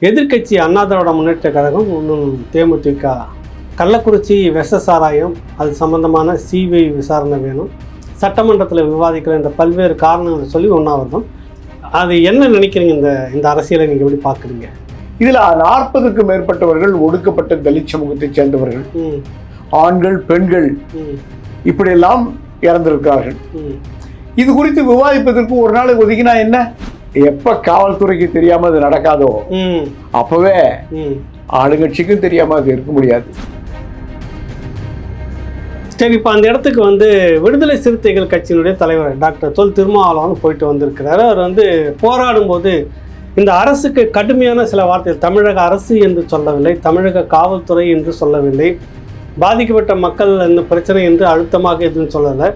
எதிர்க்கட்சி அண்ணா திராவிட முன்னேற்ற கழகம் இன்னும் தேமுதிக கள்ளக்குறிச்சி விஷ சாராயம் அது சம்பந்தமான சிபிஐ விசாரணை வேணும், சட்டமன்றத்தில் விவாதிக்கிற இந்த பல்வேறு காரணங்களை சொல்லி உண்ணாவிரதம். அது என்ன நினைக்கிறீங்க? இந்த அரசியலை நீங்கள் எப்படி பார்க்குறீங்க? இதில் 40க்கும் மேற்பட்டவர்கள் ஒடுக்கப்பட்ட தலித் சமூகத்தைச் சேர்ந்தவர்கள், ஆண்கள் பெண்கள் இப்படியெல்லாம் இறந்திருக்கிறார்கள். இது குறித்து விவாதிப்பதற்கு ஒரு நாள் ஒதுக்கினா என்ன? எப்ப காவல்துறைக்கு தெரியாம அது நடக்காதோ அப்பவே ஆளுங்கட்சிக்கும் தெரியாம அது இருக்க முடியாது. சரி, இப்போ அந்த இடத்துக்கு விடுதலை சிறுத்தைகள் கட்சியினுடைய தலைவர் டாக்டர் தொல் திருமாவளவன் போயிட்டு வந்திருக்கிறாரு. அவர் போராடும் போது இந்த அரசுக்கு கடுமையான சில வார்த்தைகள், தமிழக அரசு என்று சொல்லவில்லை, தமிழக காவல்துறை என்று சொல்லவில்லை, பாதிக்கப்பட்ட மக்கள் இந்த பிரச்சனை என்று அழுத்தமாக எதுவும் சொல்லலை,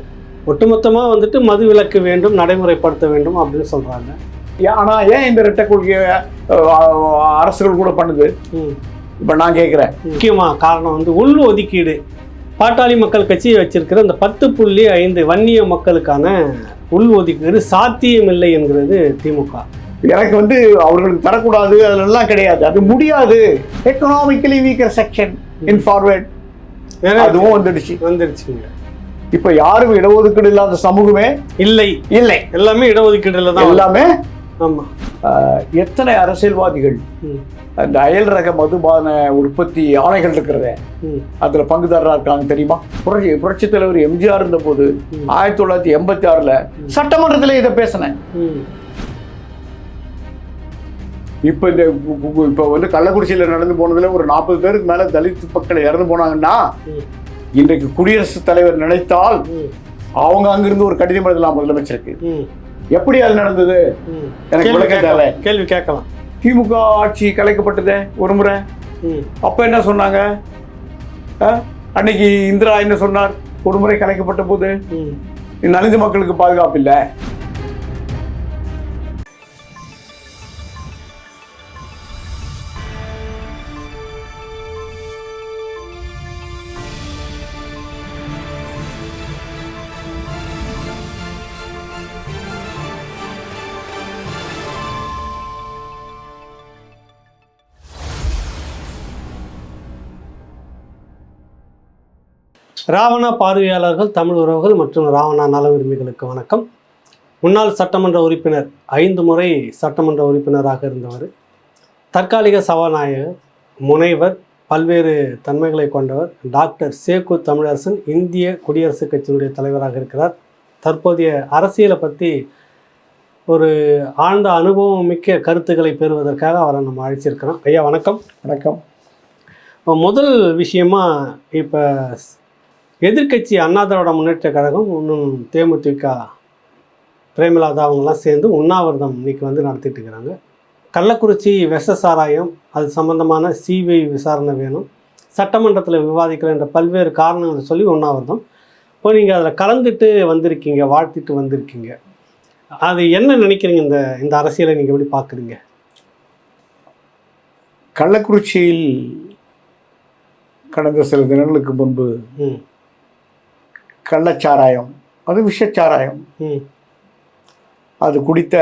ஒட்டுமொத்தமாக மது விலக்கு வேண்டும், நடைமுறைப்படுத்த வேண்டும் அப்படின்னு சொல்கிறாங்க. ஆனால் ஏன் இந்த இரட்டை கொள்கையை அரசுகள் கூட பண்ணுது? இப்போ நான் கேட்குறேன். முக்கியமாக காரணம் உள் ஒதுக்கீடு. பாட்டாளி மக்கள் கட்சி வச்சிருக்கிற அந்த 10.5 வன்னிய மக்களுக்கான உள் ஒதுக்கீடு சாத்தியமில்லை என்கிறது திமுக. எனக்கு அவர்களுக்கு தரக்கூடாது அதெல்லாம் கிடையாது, அது முடியாது. எக்கனாமிக்கலி வீக்கர் செக்ஷன் இன் ஃபார்வர்ட் அதுவும் வந்துடுச்சுங்க. இப்ப யாரும் இடஒதுக்கீடு இல்லாத சமூகமே இல்லை, எல்லாமே இடஒதுக்கீடுல தான் எல்லாமே. ஆமா, எத்தனை அரசியல்வாதிகள் அந்த அயல் ரக மதுபான உற்பத்தி ஆணைகள் இருக்கிறத அதுல பங்குதாரராக இருக்காங்க தெரியுமா? புரட்சி தலைவர் எம்ஜிஆர் இருந்த போது 1986 சட்டமன்றத்தில் இதை பேசினேன். இப்ப கள்ளக்குறிச்சியில நடந்து போனதுல ஒரு 40 பேருக்கு மேல தலித் மக்கள் இறந்து போனாங்கன்னா, இன்றைக்கு குடியரசுத் தலைவர் நினைத்தால் அவங்க அங்கிருந்து ஒரு கடிதம் எழுதலாம் முதலமைச்சருக்கு. எப்படி அது நடந்தது எனக்கு விளக்க தேவை. கேள்வி கேட்கலாம். திமுக ஆட்சி கலைக்கப்பட்டதே ஒரு முறை. அப்ப என்ன சொன்னாங்க? அன்னைக்கு இந்திரா என்ன சொன்னார்? ஒரு முறை கலைக்கப்பட்ட போது நலிந்த மக்களுக்கு பாதுகாப்பு இல்லை. ராவணா பார்வையாளர்கள், தமிழ் உறவுகள் மற்றும் ராவணா நல உரிமைகளுக்கு வணக்கம். முன்னாள் சட்டமன்ற உறுப்பினர், 5 முறை சட்டமன்ற உறுப்பினராக இருந்தவர், தற்காலிக சபாநாயகர், முனைவர், பல்வேறு தன்மைகளை கொண்டவர் டாக்டர் சேக்கு தமிழரசன் இந்திய குடியரசுக் கட்சியினுடைய தலைவராக இருக்கிறார். தற்போதைய அரசியலை பற்றி ஒரு ஆழ்ந்த அனுபவம் மிக்க கருத்துக்களை பெறுவதற்காக அவரை நம்ம அழைச்சிருக்கிறோம். ஐயா வணக்கம். வணக்கம். முதல் விஷயமா, இப்போ எதிர்க்கட்சி அண்ணா திராவிட முன்னேற்ற கழகம் இன்னும் தேமுதிக பிரேமலதா அவங்கெல்லாம் சேர்ந்து உண்ணாவிரதம் இன்னைக்கு நடத்திட்டு இருக்கிறாங்க. கள்ளக்குறிச்சி விஷ சாராயம் அது சம்பந்தமான சிபிஐ விசாரணை வேணும், சட்டமன்றத்தில் விவாதிக்கிற இந்த பல்வேறு காரணங்களை சொல்லி உண்ணாவிரதம். இப்போ நீங்கள் அதில் கலந்துட்டு வந்திருக்கீங்க, வாழ்த்திட்டு வந்திருக்கீங்க. அது என்ன நினைக்கிறீங்க? இந்த அரசியலை நீங்கள் எப்படி பார்க்குறீங்க? கள்ளக்குறிச்சியில் கடந்த சில தினங்களுக்கு முன்பு கள்ளச்சாராயம், அது விஷச்சாராயம், அது குடித்த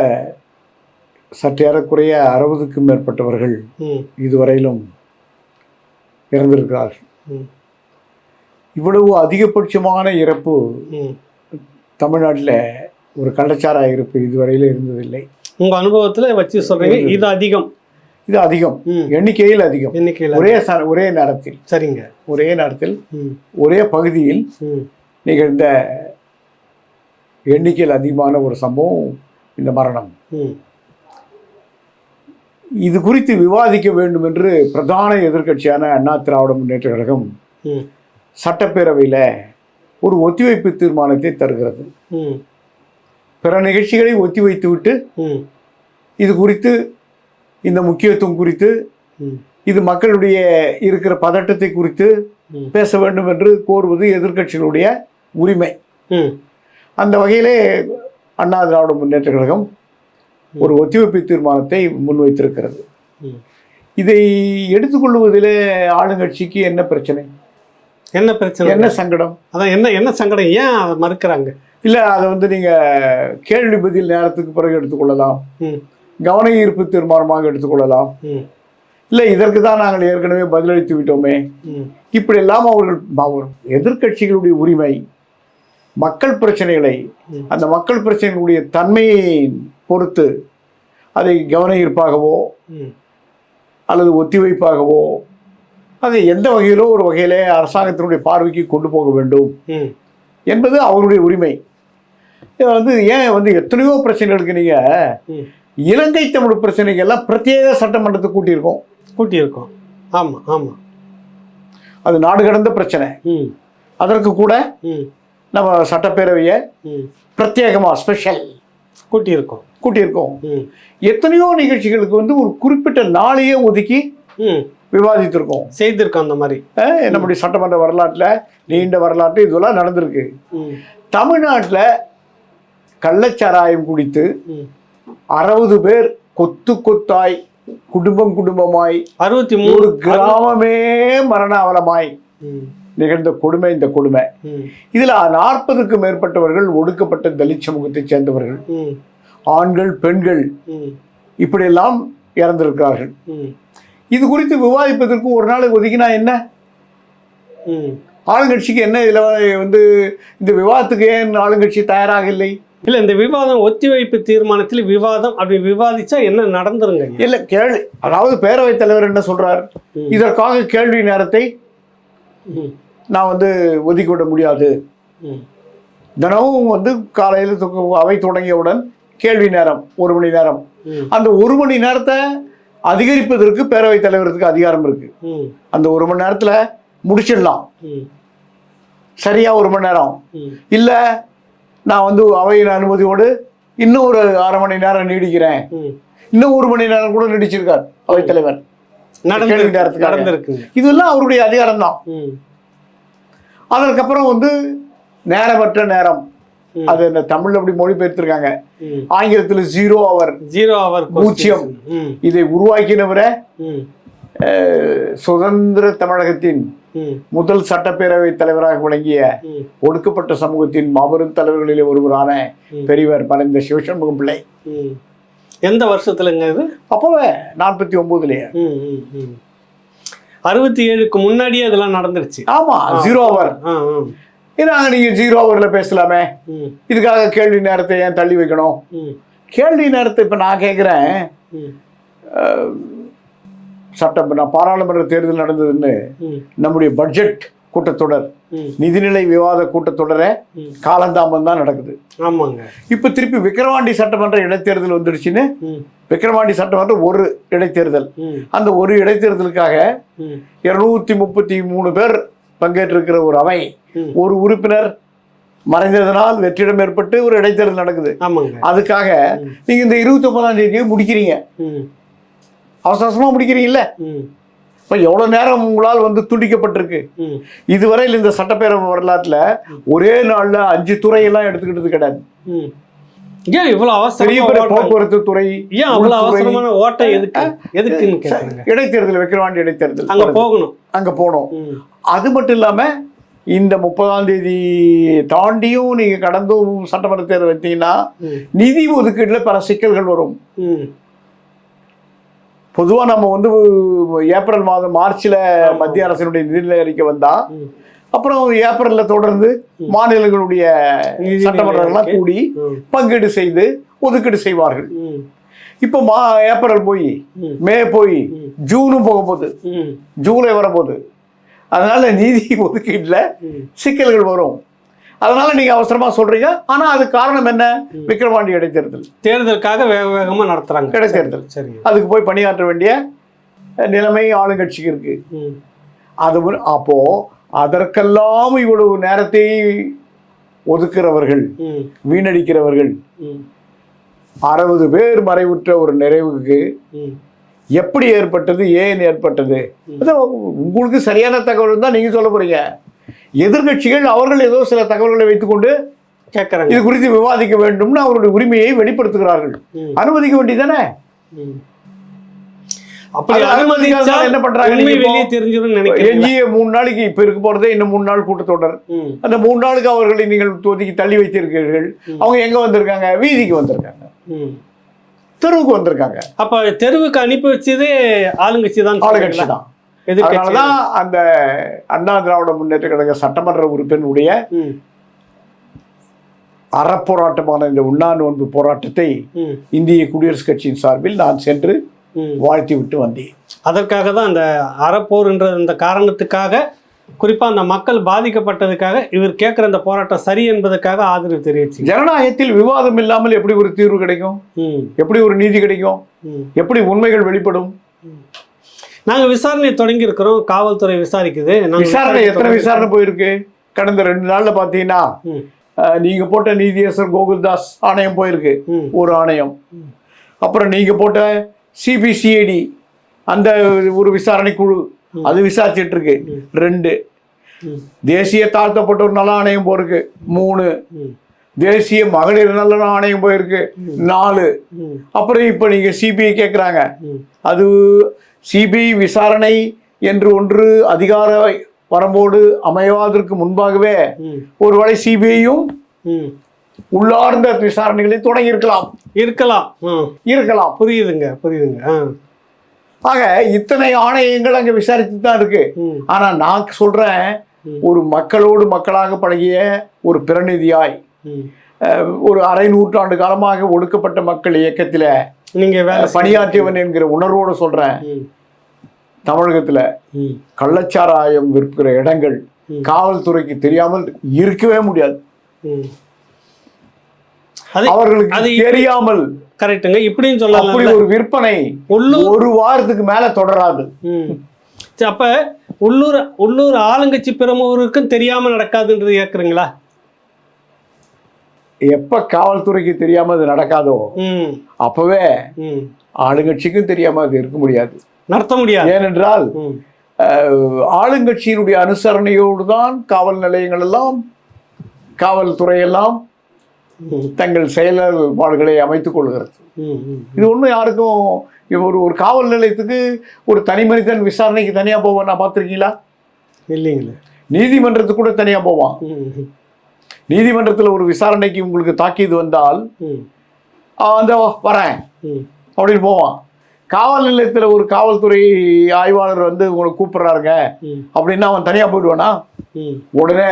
சற்றேறக்குறைய 60க்கும் மேற்பட்டவர்கள் இதுவரையிலும் இறந்திருக்கிறார்கள். இவ்வளவு அதிகபட்சமான இறப்பு தமிழ்நாட்டில் ஒரு கள்ளச்சாராய இறப்பு இதுவரையில இருந்ததில்லை. உங்கள் அனுபவத்தில் வச்சு சொல்கிறீங்க இது அதிகம்? இது அதிகம், எண்ணிக்கையில் அதிகம், ஒரே நேரத்தில். சரிங்க. ஒரே நேரத்தில் ஒரே பகுதியில் நிகழ்ந்த எண்ணிக்கையில் அதிகமான ஒரு சம்பவம் இந்த மரணம். இது குறித்து விவாதிக்க வேண்டும் என்று பிரதான எதிர்க்கட்சியான அண்ணா திராவிட முன்னேற்ற கழகம் சட்டப்பேரவையில் ஒரு ஒத்திவைப்பு தீர்மானத்தை தருகிறது. பிற நிகழ்ச்சிகளை ஒத்திவைத்து விட்டு இது குறித்து, இந்த முக்கியத்துவம் குறித்து, இது மக்களுடைய இருக்கிற பதட்டத்தை குறித்து பேச வேண்டும் என்று கோருவது எதிர்க்கட்சிகளுடைய உரிமை. அந்த வகையிலே அண்ணா திராவிட முன்னேற்ற கழகம் ஒரு ஒத்திவைப்பு தீர்மானத்தை முன்வைத்திருக்கிறது. இதை எடுத்துக்கொள்வதிலே ஆளுங்கட்சிக்கு என்ன பிரச்சனை? என்ன சங்கடம்? அதான் என்ன சங்கடம்? ஏன் அதை மறுக்கிறாங்க? இல்லை, அதை நீங்கள் கேள்வி பதில் நேரத்துக்கு பிறகு எடுத்துக்கொள்ளலாம், கவன ஈர்ப்பு தீர்மானமாக எடுத்துக்கொள்ளலாம். இல்லை இதற்கு தான் நாங்கள் ஏற்கனவே பதிலளித்து விட்டோமே. இப்படி எல்லாம் அவர்கள் எதிர்க்கட்சிகளுடைய உரிமை, மக்கள் பிரச்சனைகளை, அந்த மக்கள் பிரச்சனைகளுடைய தன்மையை பொறுத்து அதை கவன ஈர்ப்பாகவோ அல்லது ஒத்திவைப்பாகவோ அதை எந்த வகையிலோ ஒரு வகையிலே அரசாங்கத்தினுடைய பார்வைக்கு கொண்டு போக வேண்டும் என்பது அவருடைய உரிமை. ஏன் எத்தனையோ பிரச்சனைகளுக்கு நீங்கள் இலங்கை தமிழ் பிரச்சனைகள்லாம் பிரத்யேக சட்டமன்றத்தை கூட்டியிருக்கோம். ஆமாம் ஆமாம், அது நாடு கடந்த பிரச்சனை. அதற்கு கூட நம்ம சட்டப்பேரவையை பிரத்யேகமாக ஸ்பெஷல் கூட்டியிருக்கோம். எத்தனையோ நிகழ்ச்சிகளுக்கு ஒரு குறிப்பிட்ட நாளையே ஒதுக்கி விவாதித்திருக்கோம், செய்திருக்கோம். அந்த மாதிரி நம்முடைய சட்டமன்ற வரலாற்றில், நீண்ட வரலாற்று இதெல்லாம் நடந்திருக்கு. தமிழ்நாட்டில் கள்ளச்சாராயம் குடித்து 60 பேர் கொத்து கொத்தாய் குடும்பமாய் 63 கிராமமே மரண அவலமாய் நிகழ்ந்த கொடுமை இந்த கொடுமை. இதுல 40க்கும் மேற்பட்டவர்கள் ஒடுக்கப்பட்ட தலித் சமூகத்தை சேர்ந்தவர்கள், ஆண்கள் பெண்கள் இப்படியெல்லாம் இறந்திருக்கிறார்கள். இது குறித்து விவாதிப்பதற்கு ஒரு நாள் ஒதுக்கினா என்ன? ஆளுங்கட்சிக்கு என்ன? இதுல இந்த விவாதத்துக்கு ஏன் ஆளுங்கட்சி தயாராக இல்லை? இல்லை, இந்த விவாதம் ஒத்திவைப்பு தீர்மானத்தில் விவாதம் அப்படி விவாதிச்சா என்ன நடந்துருங்க? இல்லை, கேள்வி, அதாவது பேரவைத் தலைவர் என்ன சொல்றார், இதற்காக கேள்வி நேரத்தை நான் ஒதுக்கிவிட முடியாது. தினமும் காலையில் அவை தொடங்கியவுடன் கேள்வி நேரம் 1 மணி நேரம். அந்த 1 மணி நேரத்தை அதிகரிப்பதற்கு பேரவைத் தலைவருக்கு அதிகாரம் இருக்கு. அந்த 1 மணி நேரத்தில் முடிச்சிடலாம், சரியா 1 மணி நேரம். இல்லை, நான் அவையின் அனுமதியோடு இன்னும் ஒரு 1/2 மணி நேரம் நீடிக்கிறேன், இன்னும் 1 மணி நேரம் கூட நீடிச்சிருக்கார் அவைத்தலைவர். இதெல்லாம் அவருடைய அதிகாரம் தான். அதற்கப்புறம் நேரமற்ற நேரம், அது இந்த தமிழ்ல அப்படி மொழிபெயர்த்திருக்காங்க, ஆங்கிலத்தில் 0 அவர் பூஜ்ஜியம். இதை உருவாக்கினவரை சுதந்திர தமிழகத்தின் முதல் சட்டப்பேரவை தலைவராக விளங்கிய ஒடுக்கப்பட்ட சமூகத்தின் மாபெரும் தலைவர்களிலே ஒருவரான பெரியவர் மறைந்த சிவசண்முகம் பிள்ளை. எந்த வருஷத்துலங்க இது? அப்பவே 49லயே. 67க்கு முன்னாடியே இதெல்லாம் நடந்துருச்சு. ஆமா, 0 அவர். நீங்க 0 அவர்ல பேசலாமே, இதுக்காக கேள்வி நேரத்தை ஏன் தள்ளி வைக்கணும்? கேள்வி நேரத்தை இப்ப நான் கேட்கிறேன், பாராளுமன்ற தேர்தல் நடந்ததுன்னு நம்முடைய பட்ஜெட் கூட்டத்தொடர், நிதிநிலை விவாத கூட்டத்தொடரை காலந்தாமம் தான் நடக்குது. ஆமாங்க. இப்ப திருப்பி விக்கிரவாண்டி சட்டமன்ற இடைத்தேர்தல் வந்துடுச்சுன்னு, விக்கிரவாண்டி சட்டமன்றம் ஒரு இடைத்தேர்தல், அந்த ஒரு இடைத்தேர்தலுக்காக 233 பேர் பங்கேற்றிருக்கிற ஒரு அவை, ஒரு உறுப்பினர் மறைந்ததனால் வெற்றிடம் ஏற்பட்டு ஒரு இடைத்தேர்தல் நடக்குது. அதுக்காக நீங்க இந்த 29ஆம் தேதியை முடிக்கிறீங்க, அவசரமா முடிக்கிறீங்கல்ல. இப்ப எவ்வளவு நேரம் உங்களால் துண்டிக்கப்பட்டிருக்கு. இதுவரையில் இந்த சட்டப்பேரவை வரலாற்றுல ஒரே நாள்ல 5 துறையெல்லாம் எடுத்துக்கிட்டது கிடையாது. ஏன் இவ்வளவு அவசரம்? பெரிய போக்குவரத்து துறை, ஏன் அவ்வளவு அவசரமான ஓட்டம் எதுக்கு? இடைத்தேர்தல், விக்கிரவாண்டி இடைத்தேர்தல், அங்க போகணும். அது மட்டும் இல்லாம இந்த 30ஆம் தேதி தாண்டியும் நீங்க கடந்தும் சட்டமன்ற தேர்தல் வைத்தீங்கன்னா நிதி ஒதுக்கீடுல பல சிக்கல்கள் வரும். பொதுவாக நம்ம ஏப்ரல் மாதம் மார்ச்ல மத்திய அரசினுடைய நிதிநிலை அறிக்கை வந்தா, அப்புறம் ஏப்ரல்ல தொடர்ந்து மாநிலங்களுடைய சட்டமன்றங்கள்லாம் கூடி பங்கீடு செய்து ஒதுக்கீடு செய்வார்கள். இப்போ ஏப்ரல் போய் மே போய் ஜூனும் போக போகுது, ஜூலை வரப்போகுது. அதனால நிதி ஒதுக்கீட்டுல சிக்கல்கள் வரும். அதனால நீங்க அவசரமா சொல்றீங்க. ஆனா அது காரணம் என்ன? விக்கிரவாண்டி இடைத்தேர்தல், தேர்தலுக்காக வேக வேகமா நடத்துறாங்க இடைத்தேர்தல். அதுக்கு போய் பணியாற்ற வேண்டிய நிலைமை ஆளுங்கட்சிக்கு இருக்கு. அது அப்போ அதற்கெல்லாம் இவ்வளவு நேரத்தை ஒதுக்குறவர்கள், வீணடிக்கிறவர்கள், 60 பேர் மறைவுற்ற ஒரு நிறைவுக்கு எப்படி ஏற்பட்டது, ஏன் ஏற்பட்டது? உங்களுக்கு சரியான தகவல் தான் நீங்க சொல்ல போறீங்க. எதிர்கட்சிகள் அவர்கள் ஏதோ சில தகவல்களை வைத்துக்கொண்டு கேட்கறாங்க, இது குறித்து விவாதிக்க வேண்டும்னு அவருடைய உரிமையை வெளிப்படுத்துகிறார்கள். அனுமதிக்க வேண்டியதானே? என்ன பண்றாங்க? எஞ்சிய 3 நாளைக்கு இப்ப இருக்க போறதே இன்னும் 3 நாள் கூட்டத்தொடர். அந்த 3 நாளுக்கு அவர்களை நீங்கள் ஒதுக்கி தள்ளி வைத்திருக்கிறீர்கள். அவங்க எங்க வந்திருக்காங்க? வீதிக்கு வந்திருக்காங்க. தெருவுக்கு வந்திருக்காங்க. அப்ப தெருவுக்கு அனுப்பி வச்சதே ஆளுங்கட்சி தான். ஆளுங்கட்சி தான். அதனாலதான் அந்த அண்ணா திராவிட முன்னேற்ற கழக சட்டமன்ற உறுப்பினருடைய அறப்போராட்டமான இந்த உண்ணாநோன்பு போராட்டத்தை இந்திய குடியரசுக் கட்சியின் சார்பில் நான் சென்று வாழ்த்தி விட்டு வந்தேன். அதற்காக தான் அந்த அறப்போர் என்ற இந்த காரணத்துக்காக, குறிப்பா அந்த மக்கள் பாதிக்கப்பட்டதுக்காக இவர் கேட்கிற அந்த போராட்டம் சரி என்பதற்காக ஆதரவு தெரிவிச்சு. ஜனநாயகத்தில் விவாதம் இல்லாமல் எப்படி ஒரு தீர்வு கிடைக்கும்? எப்படி ஒரு நீதி கிடைக்கும்? எப்படி உண்மைகள் வெளிப்படும்? நாங்க விசாரணை தொடங்கி இருக்கிறோம். காவல்துறை விசாரிக்குது. விசாரணை எத்தனை விசாரணை போயிருக்கு? கடந்த 2 நாள்ல பாத்தீங்கன்னா நீங்க போட்ட நீதியரசர் கோகுல்தாஸ் ஆணையம் போயிருக்கு, ஒரு ஆணையம். அப்புறம் நீங்க போட்ட சிபிசிஐடி அந்த ஒரு விசாரணை குழு அது விசாரிச்சுட்டு இருக்கு 2. தேசிய தாழ்த்தப்பட்டோர் நல ஆணையம் போயிருக்கு 3. தேசிய மகளிர் நல ஆணையம் போயிருக்கு 4. அப்புறம் இப்ப நீங்க சிபிஐ கேட்குறாங்க. அது சிபிஐ விசாரணை என்று ஒன்று அதிகார வரம்போடு அமையாதற்கு முன்பாகவே ஒருவேளை சிபிஐயும் உள்ளார்ந்த விசாரணைகளை தொடங்கி இருக்கலாம். புரியுதுங்க. ஆக இத்தனை ஆணையங்கள் அங்க விசாரித்து தான் இருக்கு. ஆனா நான் சொல்றேன், ஒரு மக்களோடு மக்களாக பழகிய ஒரு பிரதிநிதியாய், ஒரு அரை நூற்றாண்டு காலமாக ஒடுக்கப்பட்ட மக்கள் இயக்கத்துல நீங்க பணியாற்றியவன் என்கிற உணர்வோடு சொல்றேன், தமிழகத்துல கள்ளச்சாராயம் விற்கிற இடங்கள் காவல்துறைக்கு தெரியாமல் இருக்கவே முடியாது. அவர்களுக்கு தெரியாமல் கரெக்ட்டுங்க. இப்படின்னு சொல்லலாம். அப்படி ஒரு விற்பனை ஒரு வாரத்துக்கு மேல தொடராது. அப்ப உள்ளூர் ஆளுங்கட்சி பிரமுகருக்கும் தெரியாம நடக்காதுன்றது ஏக்குறீங்களா? எப்ப காவல்துறைக்கு தெரியாம அது நடக்காதோ அப்பவே ஆளுங்கட்சிக்கும் தெரியாம அது இருக்க முடியாது, நடத்த முடியாது. ஏனென்றால் ஆளுங்கட்சியினுடைய அனுசரணையோடு தான் காவல் நிலையங்கள் எல்லாம், காவல்துறை எல்லாம் தங்கள் செயல்பாடுகளை அமைத்துக் கொள்கிறது. இது ஒன்றும் யாருக்கும் ஒரு காவல் நிலையத்துக்கு ஒரு தனி மனிதன் விசாரணைக்கு தனியா போவான் நான் பார்த்துருக்கீங்களா? இல்லைங்களா. நீதிமன்றத்துக்கு கூட தனியா போவான். நீதிமன்றத்தில் ஒரு விசாரணைக்கு உங்களுக்கு தாக்கீது வந்தால் அந்த வரேன் அப்படின்னு போவான். காவல் நிலையத்தில் ஒரு காவல்துறை ஆய்வாளர் வந்து உங்களை கூப்பிடுறாருங்க அப்படின்னா அவன் தனியா போயிடுவானா? உடனே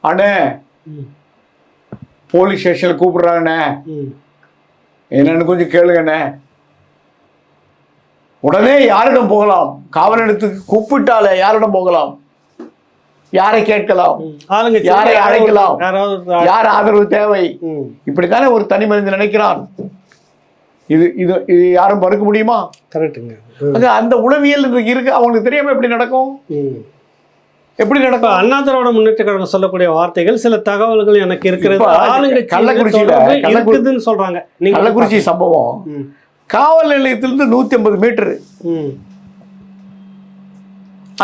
அண்ணே போலீஸ் ஸ்டேஷன்ல கூப்பிடுறாங்கண்ணே என்னன்னு கொஞ்சம் கேளுங்கண்ணே. உடனே யாரிடம் போகலாம்? காவல் நிலையத்துக்கு கூப்பிட்டாலே யாரிடம் போகலாம்? யாரை கேட்கலாம்? யாரை அழைக்கலாம்? யார் ஆதரவு தேவை? இப்படித்தானே ஒரு தனி மனிதன் நினைக்கிறான். இது இது இது யாரும் மறுக்க முடியுமா? கரெக்டுங்க. அந்த உளவியல் இருக்கு. அவங்களுக்கு தெரியாம எப்படி நடக்கும்? எப்படி நடக்கும்? அண்ணா திராவிட முன்னேற்ற கழகம் சொல்லக்கூடிய வார்த்தைகள், சில தகவல்கள் எனக்கு இருக்கிறது. கள்ளக்குறிச்சின்னு சொல்றாங்க. கள்ளக்குறிச்சி சம்பவம் காவல் நிலையத்திலிருந்து 150 மீட்டர்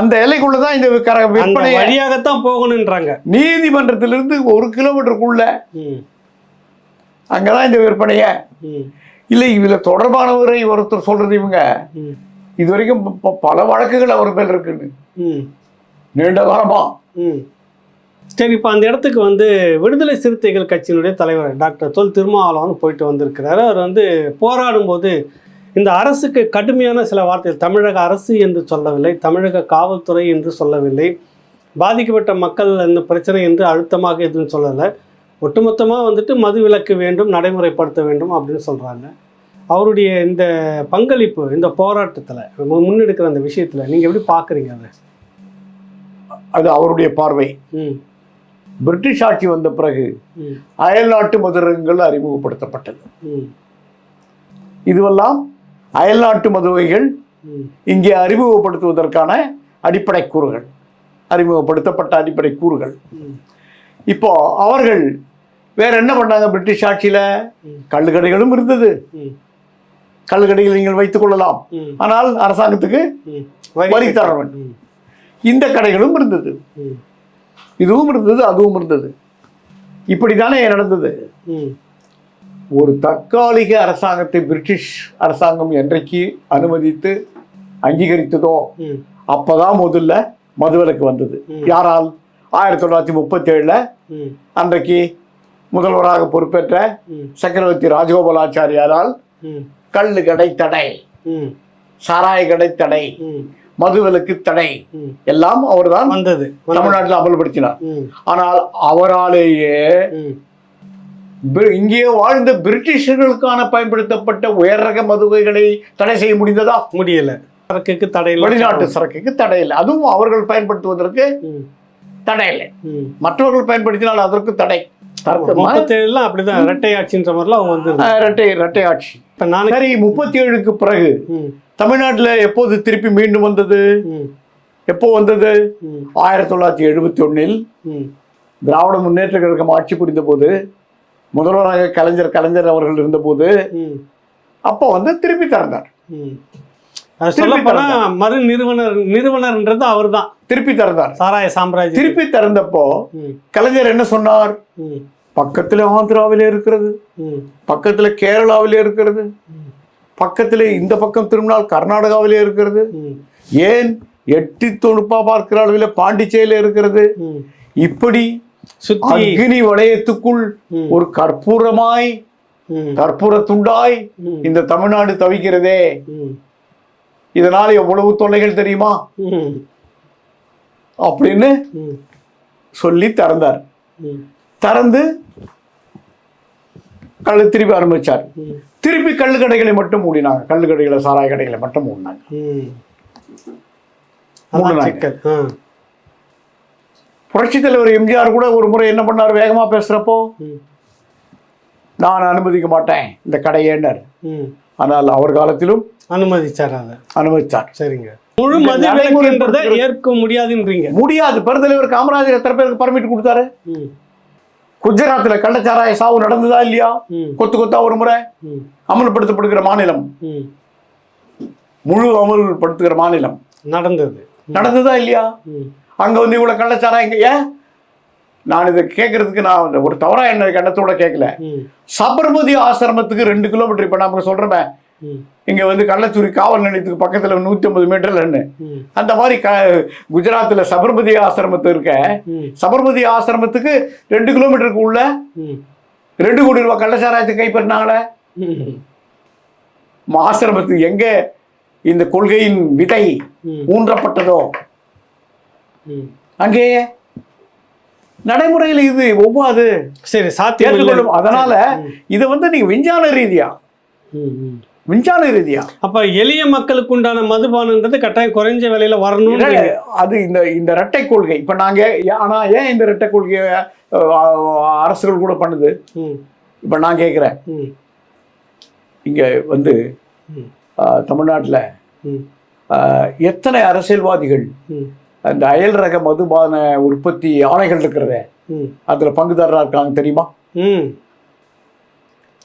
அந்த எல்லைக்குள்ளதான் இந்த விற்பனை வழியாகத்தான் போகணும்ன்றாங்க. நீதிமன்றத்திலிருந்து 1 கிலோமீட்டருக்குள்ள அங்கதான் இந்த விற்பனைய. இல்லை, இதுல தொடர்பானவரை ஒருத்தர் சொல்றது இவங்க இதுவரைக்கும் பல வழக்குகள் அவர் மேல் இருக்குன்னு நீண்ட காலமா. சரி, இப்போ அந்த இடத்துக்கு வந்து விடுதலை சிறுத்தைகள் கட்சியினுடைய தலைவர் டாக்டர் தொல் திருமாவளவன் போயிட்டு வந்திருக்கிறாரு. அவர் வந்து போராடும் போது இந்த அரசுக்கு கடுமையான சில வார்த்தைகள், தமிழக அரசு என்று சொல்லவில்லை, தமிழக காவல்துறை என்று சொல்லவில்லை, பாதிக்கப்பட்ட மக்கள் இந்த பிரச்சனை என்று அழுத்தமாக எதுவும் சொல்லலை, ஒட்டுமொத்தமாக வந்துட்டு மது விலக்கு வேண்டும், நடைமுறைப்படுத்த வேண்டும் அப்படின்னு சொல்கிறாங்க. அவருடைய இந்த பங்களிப்பு இந்த போராட்டத்தில் முன்னெடுக்கிற அந்த விஷயத்தில் நீங்கள் எப்படி பார்க்குறீங்க? அதை அது அவருடைய பார்வை. பிரிட்டிஷ் ஆட்சி வந்த பிறகு அயல்நாட்டு மதுரகங்கள் அறிமுகப்படுத்தப்பட்டது. இதுவெல்லாம் அயல்நாட்டு மதுவைகள் இங்கே அறிமுகப்படுத்துவதற்கான அடிப்படை கூறுகள், அறிமுகப்படுத்தப்பட்ட அடிப்படை கூறுகள். இப்போ அவர்கள் வேற என்ன பண்ணாங்க? பிரிட்டிஷ் ஆட்சியில கள்ளுக்கடைகளும் இருந்தது. கள்ளுக்கடைகள் நீங்கள் வைத்துக் கொள்ளலாம், ஆனால் அரசாங்கத்துக்கு வரி தர வேண்டும். இந்த கடைகளும் இருந்தது, இதுவும் இருந்தது, அதுவும் இருந்தது. இப்படித்தானே நடந்தது. ஒரு தற்காலிக அரசாங்கத்தை பிரிட்டிஷ் அரசாங்கம் என்றைக்கு அனுமதித்து அங்கீகரித்ததோ அப்பதான் முதல்ல மதுவிலக்கு வந்தது. யாரால்? 1937 அன்றைக்கு முதல்வராக பொறுப்பேற்ற சக்கரவர்த்தி ராஜகோபாலாச்சாரியாரால் கள்ளு கடை தடை, சாராய கடை தடை, மதுவிலக்கு தடை எல்லாம் அவர்தான் வந்தது தமிழ்நாட்டில் அமல்படுத்தினார். ஆனால் அவராலேயே இங்கே வாழ்ந்த பிரிட்டிஷர்களுக்கான பயன்படுத்தப்பட்ட உயர் ரக மதுவைகளை தடை செய்ய முடிந்ததா? முடியல. சரக்குக்கு தடை, வெளிநாட்டு சரக்குக்கு தடை இல்லை. அதுவும் அவர்கள் பயன்படுத்துவதற்கு தடை இல்லை. மற்றவர்கள் பயன்படுத்தினால் அதற்கு தடை. அப்படிதான் இரட்டை ஆட்சின்ற மாதிரிலாம் அவங்க வந்து இரட்டை ஆட்சி. சரி, 37க்கு பிறகு தமிழ்நாட்டில் எப்போது திருப்பி மீண்டும் வந்தது? எப்போ வந்தது? 1971 திராவிட முன்னேற்ற கழகம் ஆட்சி புரிந்த போது, முதல்வராக கலைஞர் அவர்கள் இருந்தபோது அப்போ வந்து திருப்பி திறந்தார். மறு நிறுவனர்ன்றது அவர் தான் திருப்பி திறந்தார். சாராய சாம்ராஜ்யம் திருப்பி திறந்தப்போ கலைஞர் என்ன சொன்னார்? பக்கத்துல ஆந்திராவிலே இருக்கிறது, பக்கத்துல கேரளாவிலே இருக்கிறது, பக்கத்துல இந்த பக்கம் திரும்பினால் கர்நாடகாவிலே இருக்கிறது, ஏன் எட்டி தொழுப்பா பார்க்கிற அளவில் பாண்டிச்சேரியில இருக்கிறது. இப்படி அக்னி வளையத்துக்குள் ஒரு கற்பூர துண்டாய் இந்த தமிழ்நாடு தவிக்கிறதே. இதனால எவ்வளவு தொல்லைகள் தெரியுமா அப்படின்னு சொல்லி திறந்தார். திறந்து கள்ளு திருப்பி ஆரம்பிச்சார். திருப்பி கள்ளு கடைகளை மட்டும் மூடினாங்க. கள்ளு கடைகளை, சாராய கடைகளை மட்டும் மூடினாங்க. புரட்சி தலைவர் எம்ஜிஆர் கூட ஒரு முறை என்ன பண்ணார்? வேகமா பேசுறப்போ, நான் அனுமதிக்க மாட்டேன் இந்த கடையேன்னார். ஆனால் அவர் காலத்திலும் அனுமதிச்சார். சரிங்க. முழு மதுவிலக்குன்றதை ஏற்க முடியாதுன்றீங்க? முடியாது. பெருந்தலைவர் காமராஜர் எத்தனை பேருக்கு பர்மிட் கொடுத்தாரு? குஜராத்ல கள்ளச்சாராய சாவு நடந்ததா இல்லையா? கொத்தா ஒரு முறை அமல்படுத்தப்படுகிற மாநிலம், முழு அமல்படுத்துகிற மாநிலம் நடந்ததா இல்லையா? அங்க வந்து இவ்வளவு கள்ளச்சாராயம். ஏன் நான் இதை கேட்கறதுக்கு நான் ஒரு தவறா என்ன எண்ணத்தோட கேட்கல. சபர்மதி ஆசிரமத்துக்கு 2 கிலோமீட்டர், இப்ப நாம சொல்றோமே இங்க வந்து கள்ளச்சூரி காவல் நிலையத்துக்கு பக்கத்துல 150 மீட்டர்ல, அந்த மாதிரி குஜராத்ல சபர்மதி ஆசிரமத்து இருக்க, சபர்மதி ஆசிரமத்துக்கு 2 கிலோமீட்டருக்கு உள்ள 2 கோடி ரூபாய் கள்ளச்சாராயத்தை கைப்பற்றினாங்களே. ஆசிரமத்துக்கு எங்க இந்த கொள்கையின் விதை ஊன்றப்பட்டதோ அங்கேயே நடைமுறையில் இது ஒவ்வாது. சரி, சாத்தியம். அதனால இதை வந்து நீங்க விஞ்ஞான ரீதியா அப்ப எளிய மக்களுக்கு உண்டான மதுபானன்றது கட்டாயம் குறைஞ்ச விலையில வரணும். அது இந்த இரட்டை கொள்கை. இப்ப நாங்க ஆனா ஏன் இந்த இரட்டை கொள்கையை அரசுகள் கூட பண்ணுது? இப்ப நான் கேட்கிறேன், இங்க வந்து தமிழ்நாட்டுல எத்தனை அரசியல்வாதிகள் அந்த அயல் ரக மதுபான உற்பத்தி ஆலைகள் இருக்கிறத அதுல பங்குதாரரா இருக்காங்க தெரியுமா?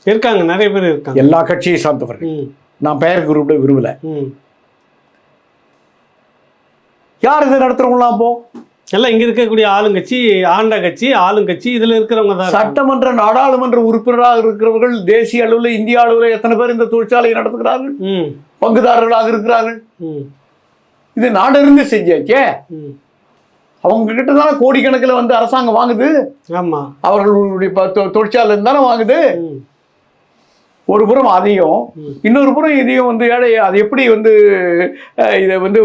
இருக்காங்க, நிறைய பேர் இருக்காங்க. எல்லா கட்சியை சார்ந்தவர்கள். நான் பெயர் குறிப்பிட விரும்பல. யார் இதை நடத்துறவங்களாம்? அப்போ எல்லாம் இங்க இருக்கக்கூடிய ஆளுங்கட்சி, ஆண்ட கட்சி, ஆளுங்கட்சி, இதுல இருக்கிறவங்க தான். சட்டமன்ற நாடாளுமன்ற உறுப்பினராக இருக்கிறவர்கள் தேசிய அளவில், இந்திய அளவில் எத்தனை பேர் இந்த தொழிற்சாலையை நடத்துகிறார்கள், பங்குதாரர்களாக இருக்கிறார்கள். இது நாடிருந்து செஞ்சாச்சே. அவங்க கிட்ட தானே கோடிக்கணக்கில் வந்து அரசாங்கம் வாங்குது. ஆமா, அவர்களுடைய தொழிற்சாலை தானே வாங்குது. ஒரு புறம் அதையும், இன்னொரு புறம் இதையும் வந்து அது எப்படி வந்து இதை வந்து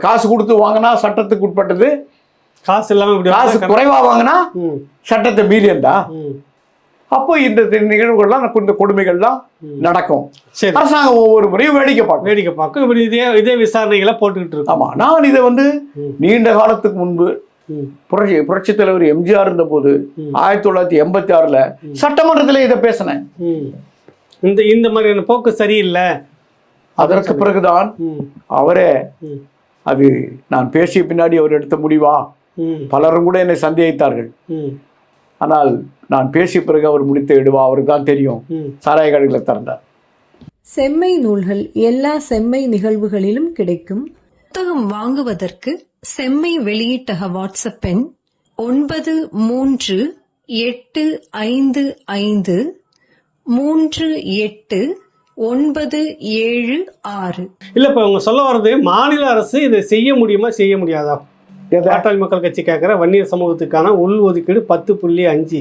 காசு கொடுத்து வாங்கினா சட்டத்துக்கு உட்பட்டது, காசு இல்லாம காசு குறைவா வாங்கினா சட்டத்தை மீறியந்தா. அப்போ இந்த நிகழ்வுகள்லாம், இந்த கொடுமைகள்லாம் நடக்கும். அரசாங்கம் ஒவ்வொரு முறையும் வேடிக்கை பார்க்கும். இப்படி இதே விசாரணைகளை போட்டுக்கிட்டு இருக்கு. ஆமா, நான் இதை வந்து நீண்ட காலத்துக்கு முன்பு புரட்சி தலைவர் எம்ஜிஆர் இருந்த போது 1986 சட்டமன்றத்தில் இதை பேசினேன். இந்த மாதிரியான போக்கு சரியில்லை. அதற்கு பிறகுதான் அவரே, அது நான் பேசிய பின்னாடி அவர் எடுத்த முடிவா? பலரும் கூட என்னை சந்தேகித்தார்கள். ஆனால் நான் பேசிய பிறகு அவர் முடித்த எடுவா அவருக்கு தான் தெரியும். சாராய கடைகளை திறந்தார். செம்மை நூல்கள் எல்லா செம்மை நிகழ்வுகளிலும் கிடைக்கும். புத்தகம் வாங்குவதற்கு செம்மை வெளியீட்டக வாட்ஸ்அப் எண் 9385383976. இல்ல, இப்ப அவங்க சொல்ல வர்றது, மாநில அரசு இதை செய்ய முடியுமா, செய்ய முடியாதா? பாட்டாளி மக்கள் கட்சி கேட்குற வன்னியர் சமூகத்துக்கான உள் ஒதுக்கீடு 10.5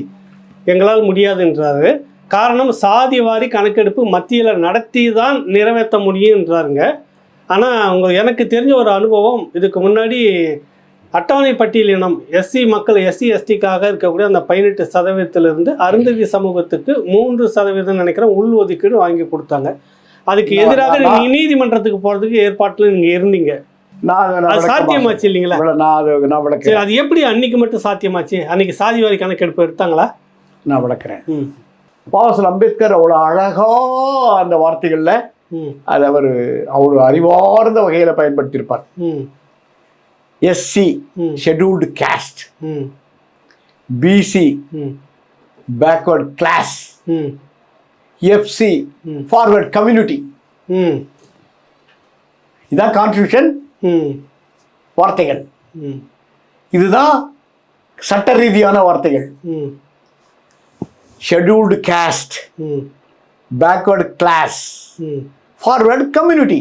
எங்களால் முடியாதுன்றாரு. காரணம் சாதி வாரி கணக்கெடுப்பு மத்தியில் நடத்தி தான் நிறைவேற்ற முடியுன்றாருங்க. ஆனால் எனக்கு தெரிஞ்ச ஒரு அனுபவம், இதுக்கு முன்னாடி அட்டவணை பட்டியலினம் எஸ்சி மக்கள் எஸ்சி எஸ்டிக்காக இருக்கக்கூடிய அந்த 18% அருந்ததி சமூகத்துக்கு 3% நினைக்கிறேன் உள் ஒதுக்கீடு வாங்கி கொடுத்தாங்க. அதுக்கு எதிராக நீங்க நீதிமன்றத்துக்கு போறதுக்கு ஏற்பாட்டில் நீங்க இருந்தீங்க. சாத்தியமாச்சு இல்லைங்களா? அது எப்படி அன்னைக்கு மட்டும் சாத்தியமாச்சு? அன்னைக்கு சாதிவாரி கணக்கெடுப்பு எடுத்தாங்களா? நான் விளக்குறேன். பாபாசாஹேப் அம்பேத்கர் அவ்வளோ அழகா அந்த வார்த்தைகள்ல அது அவர் அறிவார்ந்த வகையில பயன்படுத்தியிருப்பார். SC scheduled caste, BC backward class, FC forward community. இதான் கான்ஸ்டிடியூஷன் வார்த்தைகள். இதுதான் சட்ட ரீதியான வார்த்தைகள். Scheduled caste, backward class, forward community.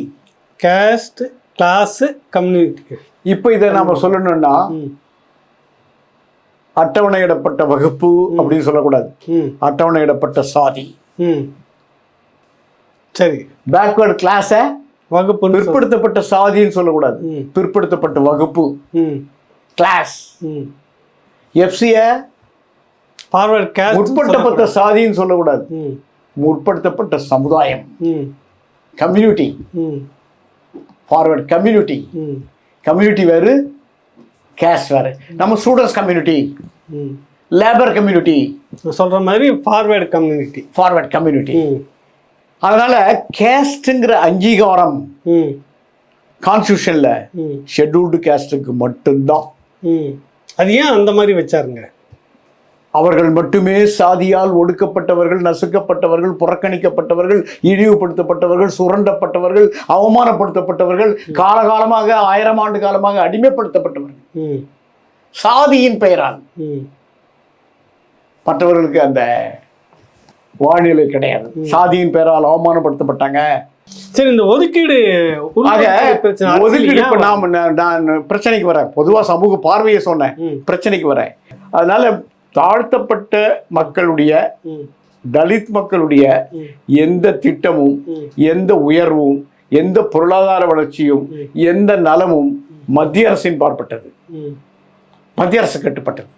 Caste, class, community. இப்போ இதை நாம சொல்லணும்னா அட்டவணையிடப்பட்ட வகுப்பு அப்படின்னு சொல்லக்கூடாது, அட்டவணையிடப்பட்ட சாதி. சரி. பேக்வர்ட் கிளாஸ வகுப்பு, பிற்படுத்தப்பட்ட சாதின்னு சொல்லக்கூடாது, பிற்படுத்தப்பட்ட வகுப்பு கிளாஸ். எஃப்சிய ஃபார்வர்ட் காஸ்ட், முற்படுத்தப்பட்ட சாதின்னு சொல்லக்கூடாது, முற்படுத்தப்பட்ட சமுதாயம் கம்யூனிட்டி. Forward community. கம்யூனிட்டி வேறு, கேஸ்ட் வேறு. நம்ம ஸ்டூடெண்ட்ஸ் கம்யூனிட்டி, லேபர் கம்யூனிட்டி சொல்ற மாதிரி ஃபார்வர்ட் கம்யூனிட்டி, ஃபார்வர்ட் கம்யூனிட்டி. அதனால கேஸ்ட்ங்கிற அங்கீகாரம் கான்ஸ்டிடியூஷன்ல ஷெட்யூல்டு கேஸ்டுக்கு மட்டும்தான். அது ஏன் அந்த மாதிரி வச்சாருங்க? அவர்கள் மட்டுமே சாதியால் ஒடுக்கப்பட்டவர்கள், நசுக்கப்பட்டவர்கள், புறக்கணிக்கப்பட்டவர்கள், இழிவுபடுத்தப்பட்டவர்கள், சுரண்டப்பட்டவர்கள், அவமானப்படுத்தப்பட்டவர்கள், காலகாலமாக 1000 ஆண்டு காலமாக அடிமைப்படுத்தப்பட்டவர்கள் சாதியின் பெயரால். மற்றவர்களுக்கு அந்த வாழ்நிலை கிடையாது, சாதியின் பெயரால் அவமானப்படுத்தப்பட்டாங்க. சரி, இந்த ஒதுக்கீடு ஒதுக்கீடு இப்ப நான் பிரச்சனைக்கு வரேன். பொதுவா சமூக பார்வையை சொன்னேன், பிரச்சனைக்கு வரேன். அதனால தாழ்த்தப்பட்ட மக்களுடைய, தலித் மக்களுடைய எந்த திட்டமும், எந்த உயர்வும், எந்த பொருளாதார வளர்ச்சியும், எந்த நலமும் மத்திய அரசின் பார்ப்பட்டது, மத்திய அரசு கட்டுப்பட்டது.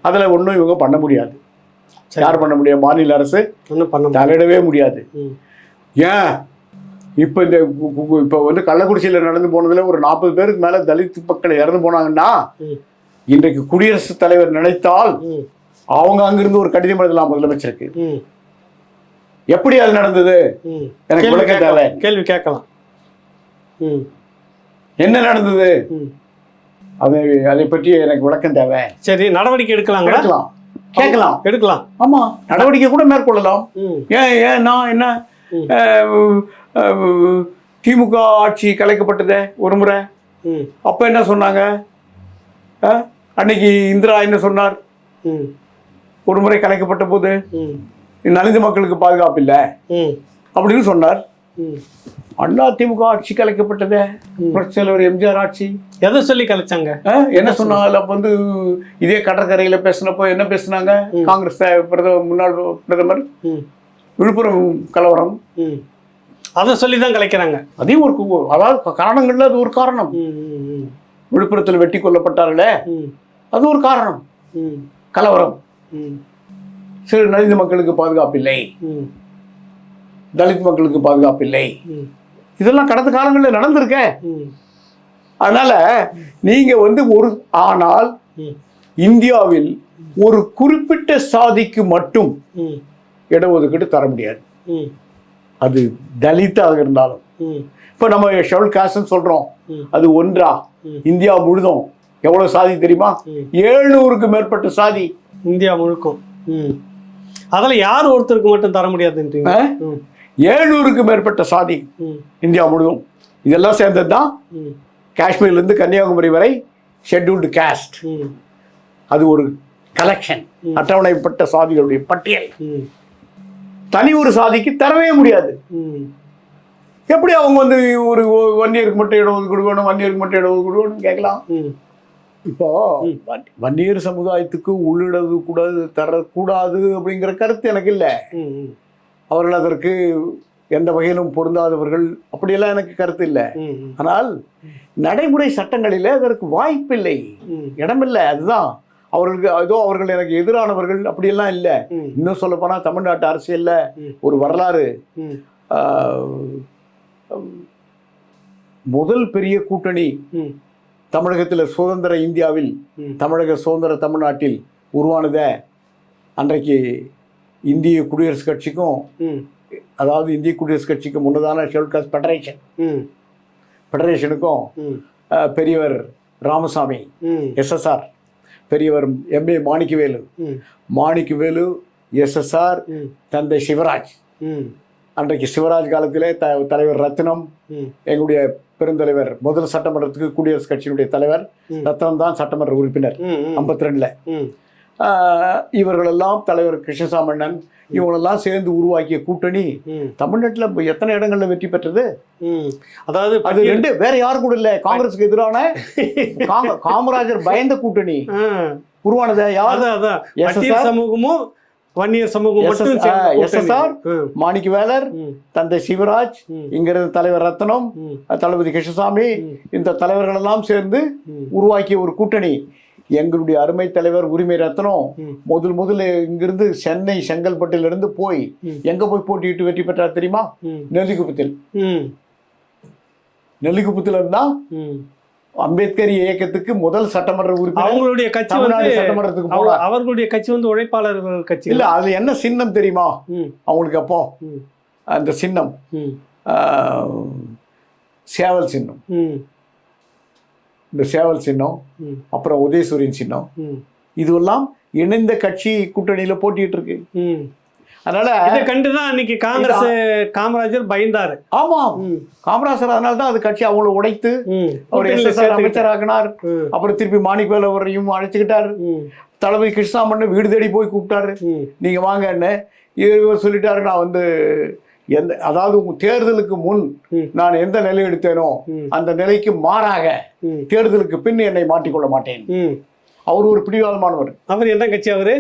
அதுல ஒன்றும் இவங்க பண்ண முடியாது. யார் பண்ண முடியாது? மாநில அரசு தலையிடவே முடியாது. ஏன் இப்ப கள்ளக்குறிச்சியில நடந்து போனதுல ஒரு 40 பேருக்கு மேல தலித் மக்கள் இறந்து போனாங்கன்னா, இன்றைக்கு குடியரசுத் தலைவர் நினைத்தால் அவங்க அங்கிருந்து ஒரு கடிதம் எழுதலாம் முதலமைச்சருக்கு. எப்படி அது நடந்தது? எனக்கு விளக்க தேவை. கேள்வி கேட்கலாம். என்ன நடந்தது அதை பற்றி எனக்கு விளக்கம் தேவை. சரி, நடவடிக்கை எடுக்கலாம், எடுக்கலாம். ஆமா, நடவடிக்கை கூட மேற்கொள்ளலாம். ஏன் நான் என்ன திமுக ஆட்சி கலைக்கப்பட்டதே ஒரு முறை. அப்ப என்ன சொன்னாங்க? அன்னைக்கு இந்திரா என்ன சொன்னார்? ஒரு முறை கலைக்கப்பட்ட போது நலிந்த மக்களுக்கு பாதுகாப்பு இல்லை அப்படின்னு சொன்னார். அண்ணா திமுக ஆட்சி கலைக்கப்பட்டதே, புரட்சியாளர் எம்ஜிஆர் ஆட்சி. எதை சொல்லி கலைச்சாங்க? என்ன சொன்னாங்க? அப்ப இதே கடற்கரையில பேசினப்போ என்ன பேசினாங்க? காங்கிரஸ் முன்னாள் பிரதமர் விழுப்புரம் கலவரம், அதை சொல்லிதான் கலைக்கிறாங்க. அதையும் ஒரு, அதாவது காரணங்கள்ல அது ஒரு காரணம். விழுப்புரத்தில் வெட்டி கொல்லப்பட்டார்களே, அது ஒரு காரணம். கலவரம், சிறு நலிந்த மக்களுக்கு பாதுகாப்பு இல்லை, தலித் மக்களுக்கு பாதுகாப்பு இல்லை, இதெல்லாம் கடந்த காலங்களில் நடந்திருக்க. அதனால நீங்க ஆனால் இந்தியாவில் ஒரு குறிப்பிட்ட சாதிக்கு மட்டும் இடஒதுக்கீடு தர முடியாது. அது தலித்தாக இருந்தாலும். இப்ப நம்ம ஷெட்யூல்ட் காஸ்ட்னு சொல்றோம், அது ஒன்றா? இந்தியா முழுதும் எவ்வளவு சாதி தெரியுமா? 700க்கு மேற்பட்ட சாதி இந்தியா முழுக்கும். அதுல யார் ஒருத்தருக்கு மட்டும் தர முடியாதுன்றீங்க? 700க்கு மேற்பட்ட சாதி இந்தியா முழுதும். இதெல்லாம் சேர்ந்ததுதான் காஷ்மீர்ல இருந்து கன்னியாகுமரி வரை ஷெட்யூல்டு காஸ்ட். அது ஒரு கலெக்ஷன், அட்டவணைப்பட்ட சாதிகளுடைய பட்டியல். தனி ஒரு சாதிக்கு தரவே முடியாது. எப்படி அவங்க ஒரு 1 இயருக்கு மட்டும் இடஒதுக்கீடு வேணும், 1 இயருக்கு மட்டும் இடஒதுக்கீடு வேணும் கேட்கலாம்? இப்போ வன்னியர் சமுதாயத்துக்கு உள்ளிடது கூடாது தரக்கூடாது அப்படிங்கிற கருத்து எனக்கு இல்லை. அவர்கள் அதற்கு எந்த வகையிலும் பொருந்தாதவர்கள் அப்படியெல்லாம் எனக்கு கருத்து இல்லை. ஆனால் நடைமுறை சட்டங்களில் அதற்கு வாய்ப்பில்லை, இடமில்லை. அதுதான் அவர்களுக்கு ஏதோ அவர்கள் எனக்கு எதிரானவர்கள் அப்படியெல்லாம் இல்லை. இன்னும் சொல்ல போனால் தமிழ்நாட்டு அரசியல்ல ஒரு வரலாறு. முதல் பெரிய கூட்டணி தமிழகத்தில் சுதந்திர இந்தியாவில், சுதந்திர தமிழ்நாட்டில் உருவானத அன்றைக்கு இந்திய குடியரசுக் கட்சிக்கும், அதாவது இந்திய குடியரசுக் கட்சிக்கு முன்னதான ஷெட்யூல்ட் காஸ்ட் ஃபெடரேஷனுக்கும் பெரியவர் ராமசாமி SSR, பெரியவர் MA மாணிக்கவேலு SSR, தந்தை சிவராஜ், அன்றைக்கு சிவராஜ் காலத்திலே தலைவர் ரத்னம், எங்களுடைய பெருந்தலைவர், முதல் சட்டமன்றத்துக்கு குடியரசுக் கட்சியினுடைய தலைவர் ரத்னம் தான் சட்டமன்ற உறுப்பினர் 52ல். இவர்களெல்லாம் தலைவர் கிருஷ்ணசாமண்ணன் இவங்களெல்லாம் சேர்ந்து உருவாக்கிய கூட்டணி தமிழ்நாட்டில் எத்தனை இடங்கள்ல வெற்றி பெற்றது? அதாவது அது ரெண்டு வேற யாரும் கூட இல்லை. காங்கிரஸுக்கு எதிரான காமராஜர் பயந்த கூட்டணி உருவானது யாரு? சமூகமும் வன்னியர் சமூகம். SSR, மாணிக்கவேலர், தந்தை சிவராஜ், இங்கிருந்து தலைவர் ரத்னம், தளபதி கிருஷ்ணசாமி, இந்த தலைவர்கள் எல்லாம் சேர்ந்து உருவாக்கிய ஒரு கூட்டணி. எங்களுடைய அருமை தலைவர் உரிமை ரத்னம் முதல்ல இங்கிருந்து சென்னை செங்கல்பட்டிலிருந்து போய் எங்க போய் போட்டியிட்டு வெற்றி பெற்றார் தெரியுமா? நெல்லிக்குப்பத்தில் இருந்தா அம்பேத்கர் இயக்கத்துக்கு முதல் சட்டமன்ற உறுப்பினர். அவங்களுடைய கட்சி சட்டமன்றத்துக்கு போனார். அவர்களுடைய கட்சி உழைப்பாளர்கள் கட்சி. இல்ல, அதுல என்ன சின்னம் தெரியுமா அவங்களுக்கு? அப்போ அந்த சின்னம் சேவல் சின்னம். இந்த சேவல் சின்னம், அப்புறம் உதயசூரியன் சின்னம், இதுவெல்லாம் இணைந்த கட்சி கூட்டணியில போட்டிட்டு இருக்கு. அதனால இதை கண்டுதான் அன்னைக்கு காமராஜர் பயந்தாரு. ஆமா, காமராஜர் அதனாலதான் அது கட்சி அவங்களை உடைத்து அவர் SSR அமைச்சராகினார். அப்புறம் திருப்பி மாணிக்கவேல் அவரையும் அழைச்சுக்கிட்டார். தளபதி கிருஷ்ணாமண்ணு வீடு தேடி போய் கூப்பிட்டாரு, நீங்க வாங்கன்னு. இவர் சொல்லிட்டாரு, நான் அதாவது தேர்தலுக்கு முன் நான் எந்த நிலை எடுத்தேனோ அந்த நிலைக்கு மாறாக தேர்தலுக்கு பின் என்னை மாற்றிக்கொள்ள மாட்டேன். அவர் ஒரு பிடிவாதமானவர். அவர் என்ன கட்சி? அவரு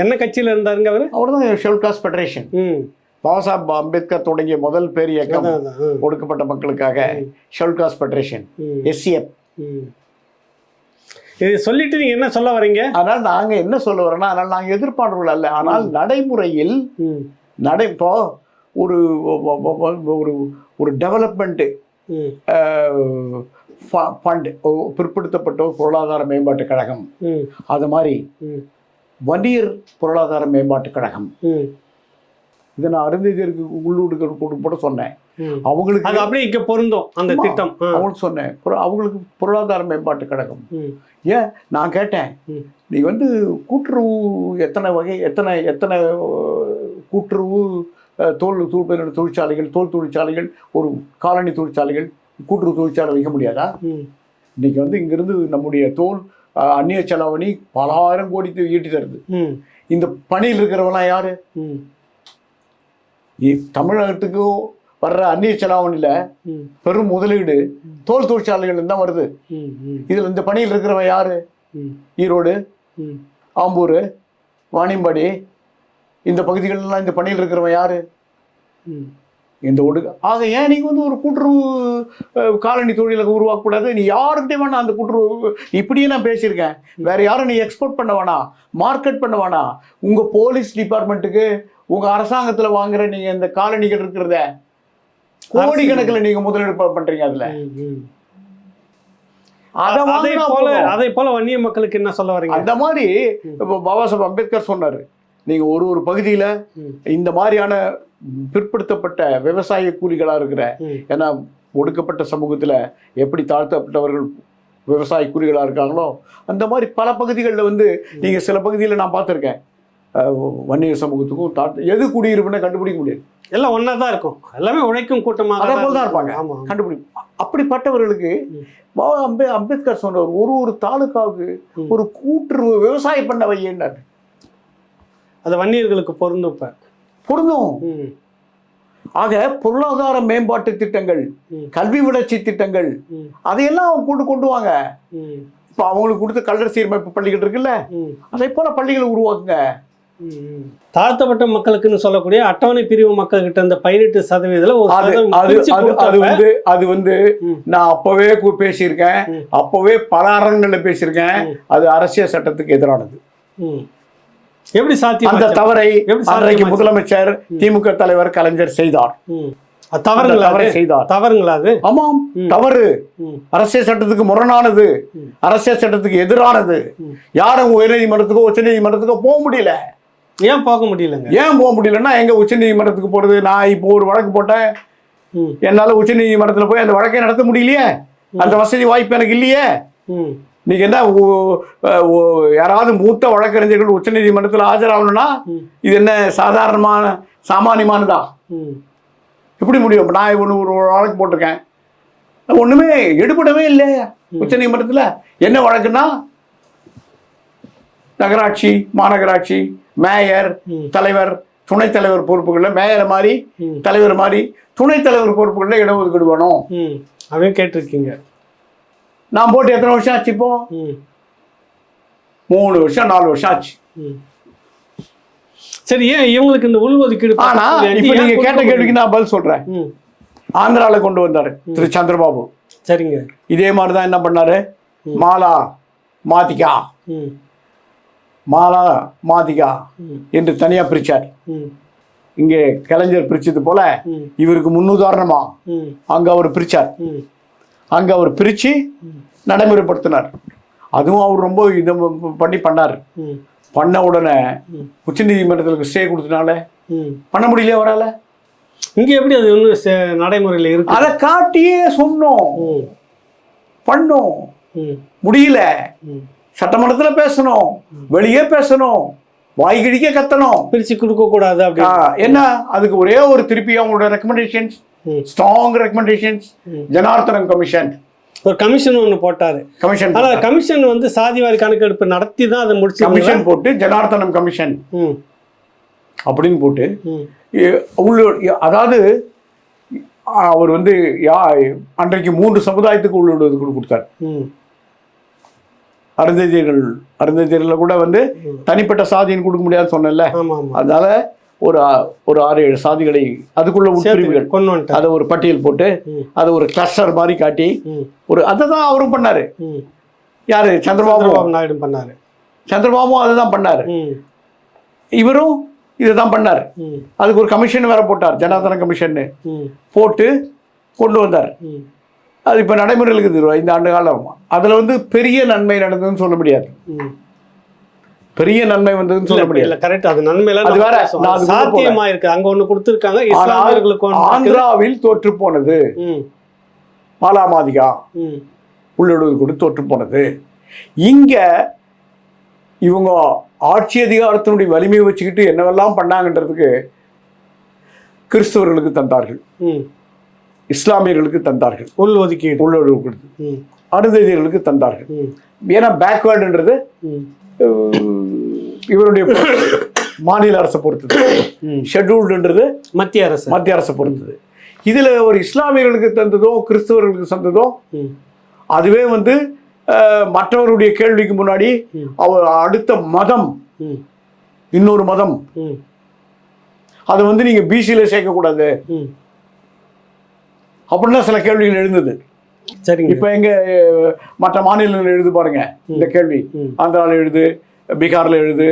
என்ன கட்சியில இருந்தாருங்க? அவர் தான் scheduled cost federation. Baba Saheb Ambedkar தொடங்கிய முதல் பேர் இயக்கம் ஒடுக்கப்பட்ட மக்களுக்காக ஷெட்யூல்ட் காஸ்ட் ஃபெடரேஷன், SCF. இது சொல்லிட்டு நீங்க என்ன சொல்ல வரீங்க? ஆனால் நாங்க என்ன சொல்ல வரோம்னா, அதனால் நாங்கள் எதிர்ப்பாளர்கள் அல்ல. ஆனால் நடைமுறையில் இப்போ ஒரு ஒரு டெவலப்மெண்ட் ஃபண்ட், பிற்படுத்தப்பட்ட பொருளாதார மேம்பாட்டு கழகம், அது மாதிரி வன்னியர் பொருளாதார மேம்பாட்டு கழகம், இதை நான் அருந்ததியருக்கு உள்ளூருக்கு கூட சொன்னேன். அவங்களுக்கு அப்படியே இங்க பொருந்தும் அந்த திட்டம். அவங்களுக்கு சொன்னேன், அவங்களுக்கு பொருளாதார மேம்பாட்டு கழகம். ஏன் நான் கேட்டேன், நீ கூட்டுறவு எத்தனை வகை, எத்தனை கூட்டுறவு தொழிற்சாலைகள், தோல் தொழிற்சாலைகள், ஒரு காலனி தொழிற்சாலைகள், கூட்டுறவு தொழிற்சாலை வைக்க முடியாதா? இன்னைக்கு இங்கிருந்து நம்முடைய தோல் அந்நிய செலாவணி பல ஆயிரம் கோடி ஈட்டி தருது. இந்த பணியில் இருக்கிறவங்களாம் யாரு? தமிழகத்துக்கு வர்ற அந்நிய செலாவணியில பெரும் முதலீடு தோல் தொழிற்சாலைகள் தான் வருது. இதுல இந்த பணியில் இருக்கிறவன் யாரு? ஈரோடு, ஆம்பூர், வாணியம்பாடி, இந்த பகுதிகளெல்லாம் இந்த பணியில் இருக்கிறவன் யாரு? இந்த ஆக ஏன் நீங்க ஒரு கூட்டுறவு காலனி தொழிலை உருவாக்கக்கூடாது? நீ யாருக்கிட்டே வேணா அந்த கூட்டுறவு, இப்படியே நான் பேசியிருக்கேன். வேற யாரும் நீ எக்ஸ்போர்ட் பண்ண வேணாம், மார்க்கெட் பண்ண வேணாம். உங்க போலீஸ் டிபார்ட்மெண்ட்டுக்கு, உங்க அரசாங்கத்துல வாங்குற நீங்க இந்த காலனிகள் இருக்கிறத கோடிக்கணக்கில் நீங்க முதலீடு பண்றீங்க. அதுல அதை போல வன்னிய மக்களுக்கு என்ன சொல்ல வரீங்க? அந்த மாதிரி பாபா சாஹேப் அம்பேத்கர் சொன்னாரு, நீங்க ஒரு பகுதியில இந்த மாதிரியான பிற்படுத்தப்பட்ட விவசாய கூலிகளா இருக்கிற, ஏன்னா ஒடுக்கப்பட்ட சமூகத்துல எப்படி தாழ்த்தப்பட்டவர்கள் விவசாய கூலிகளா இருக்காங்களோ அந்த மாதிரி பல பகுதிகளில் நீங்க சில பகுதியில் நான் பார்த்துருக்கேன், வன்னியர் சமூகத்துக்கும் எது குடியிருப்புன்னு கண்டுபிடிக்க முடியாது. எல்லாம் ஒன்னா தான் இருக்கும், எல்லாமே உழைக்கும் கூட்டமாக அதே போல தான் இருப்பாங்க, கண்டுபிடிக்கும். அப்படிப்பட்டவர்களுக்கு பாபா அம்பேத்கர் சொன்னவர், ஒரு தாலுக்காவுக்கு ஒரு கூட்டுறவு விவசாயம் பண்ண வையினார். அது வன்னியர்களுக்கு பொருந்தும். பொருந்தும். ஆக பொருளாதார மேம்பாட்டு திட்டங்கள், கல்வி வளர்ச்சி திட்டங்கள், அதையெல்லாம் கொண்டு வாங்க. இப்போ அவங்களுக்கு கொடுத்த கல்லர் சீரமைப்பு பள்ளிகள் இருக்குல்ல, அதே போல பள்ளிகளை உருவாக்குங்க. தாழ்த்தப்பட்ட மக்களுக்குன்னு சொல்லக்கூடிய அட்டவணை பிரிவு மக்கள் கிட்ட இந்த 18% அது வந்து நான் அப்பவே பேசியிருக்கேன், அப்பவே பல அரங்கள்ல பேசியிருக்கேன். அது அரசியல் சட்டத்துக்கு எதிரானது. எப்படி சாத்தியம்? அந்த தவறை அன்றைக்கு முதலமைச்சர் திமுக தலைவர் கலைஞர் செய்தார். தவறுங்களா அது? ஆமாம், தவறு. அரசியல் சட்டத்துக்கு முரணானது, அரசியல் சட்டத்துக்கு எதிரானது. யாரும் உயர்நீதிமன்றத்துக்கோ உச்ச நீதிமன்றத்துக்கோ போக முடியல. ஏன் போக முடியலங்க? ஏன் போக முடியலன்னா, எங்க உச்ச நீதிமன்றத்துக்கு போறது? நான் இப்போ ஒரு வழக்கு போட்டேன், என்னால உச்ச நீதிமன்றத்துல போய் அந்த வழக்கை நடத்த முடியலையே. அந்த வசதி வாய்ப்பு எனக்கு இல்லையே. நீங்க என்ன யாராவது மூத்த வழக்கறிஞர்கள் உச்ச நீதிமன்றத்தில் ஆஜராகணும்னா இது என்ன சாமானியமானதா? எப்படி முடியும்? நான் ஒரு வழக்கு போட்டிருக்கேன், ஒண்ணுமே எடுபடவே இல்லை உச்ச நீதிமன்றத்தில். என்ன வழக்குன்னா, நகராட்சி, மாநகராட்சி, மேயர், தலைவர், துணைத் தலைவர் பொறுப்புகளில் மேயர் மாதிரி, தலைவர் மாதிரி, துணைத் தலைவர் பொறுப்புகளில் இடஒதுக்கீடு வேணும் அப்படின்னு கேட்டிருக்கீங்க. நான் போட்டு எத்தனை வருஷம் ஆச்சு? இப்போ 3 வருஷம் 4 வருஷம் ஆச்சு. சரி, ஏன் இவங்களுக்கு இந்த உள்ஒதுக்கீடு? ஆனா இப்ப நீங்க கேட்ட கேள்விக்கு நான் பதில் சொல்றேன். ஆந்திரால கொண்டு வந்தாரு திரு சந்திரபாபு. சரிங்க. இதே மாதிரிதான் என்ன பண்ணாரு, மாலா மாதிகா என்று தனியா பிரிச்சார். இங்க கலைஞர் பிரிச்சது போல இவருக்கு முன்னுதாரணமா அங்க அவர் பிரிச்சார். அங்க அவர் பிரிச்சு நடைமுறைப்படுத்தினார். அதுவும் அவர் ரொம்ப இதை பண்ணார். பண்ண உடனே உச்ச நீதிமன்றத்துக்கு ஸ்டே கொடுத்தனால பண்ண முடியல அவரால். இங்க எப்படி அது ஒன்றும் நடைமுறையில் இருக்கு? அதை காட்டியே சொன்னோம், பண்ணோம், முடியல. சட்டமன்றத்தில் பேசணும், வெளியே பேசணும், வாய்கிழிக்க கத்தணும், பிரிச்சு கொடுக்க கூடாது அப்படி. என்ன அதுக்கு ஒரே ஒரு திருப்பி அவங்களோட recommendations, strong recommendations. Janarthanam commission ஒரு கமிஷன் ஒன்று போட்டாரு. கமிஷன், ஆனா கமிஷன் வந்து சாதிவாரி கணக்கெடுப்பு நடத்தி தான் அதை முடிச்சு. கமிஷன் போட்டு ஜனார்த்தனம் கமிஷன் அப்படின்னு போட்டு அதாவது அவர் வந்து அன்றைக்கு 3 சமுதாயத்துக்கு உள்ளொதுக்கீடு கொடுத்தார். அருந்ததியர்கள் கூட வந்து தனிப்பட்ட சாதின்னு கொடுக்க முடியாதுன்னு சொன்னேன்ல. அதனால ஒரு 6-7 சாதிகளை அதுக்குள்ள உட்பிரிவுகள் கொண்டு வந்து அதை ஒரு பட்டியல் போட்டு அதை ஒரு கிளஸ்டர் மாதிரி காட்டி அதை தான் அவரும் பண்ணாரு. யாரு? சந்திரபாபு நாயுடு பண்ணாரு. சந்திரபாபும் அதை தான் பண்ணாரு. இவரும் இதை தான் பண்ணார். அதுக்கு ஒரு கமிஷன் வேற போட்டார், ஜனார்த்தன கமிஷன் போட்டு கொண்டு வந்தார். அது இப்போ நடைமுறையில் இருக்குது 5 ஆண்டு காலம். அதில் வந்து பெரிய நன்மை நடந்ததுன்னு சொல்ல முடியாது, பெரிய நன்மை வந்ததுன்னு சொல்ல முடியாது. கரெக்ட், அது நன்மையில அது வேற சாத்தியமா இருக்கு. அங்க ஒண்ணு கொடுத்திருக்காங்க, இஸ்லாமியர்களுக்கு ஆந்திராவில் தோற்று போனது, மாலாமாதிகா உள்ளொடுக்கீடு தோற்று போனது. இங்க இவங்க ஆட்சி அதிகாரத்தினுடைய வலிமையை வச்சுக்கிட்டு என்னவெல்லாம் பண்ணாங்கன்றதுக்கு கிறிஸ்தவர்களுக்கு தந்தார்கள், இஸ்லாமியர்களுக்கு தந்தார்கள் உள்ளொடுக்கீடு, அருந்ததியர்களுக்கு தந்தார்கள். ஏன்னா பேக்வேர்டுன்றது இவருடைய மாநில அரசை பொறுத்தது, ஷெட்யூல்டுன்றது மத்திய அரசை பொறுத்தது. இதுல ஒரு இஸ்லாமியர்களுக்கு தந்ததோ கிறிஸ்தவர்களுக்கு தந்ததோ அதுவே வந்து மற்றவருடைய கேள்விக்கு முன்னாடி அவர் அடுத்த மதம், இன்னொரு மதம், அதை வந்து நீங்க பிசியில சேர்க்கக்கூடாது அப்படின்னா சில கேள்விகள் எழுந்தது. இப்ப எங்க மற்ற மாநிலங்கள் எழுது பாருங்க இந்த கேள்வி, ஆந்திரால எழுது, பீகார்ல எழுது,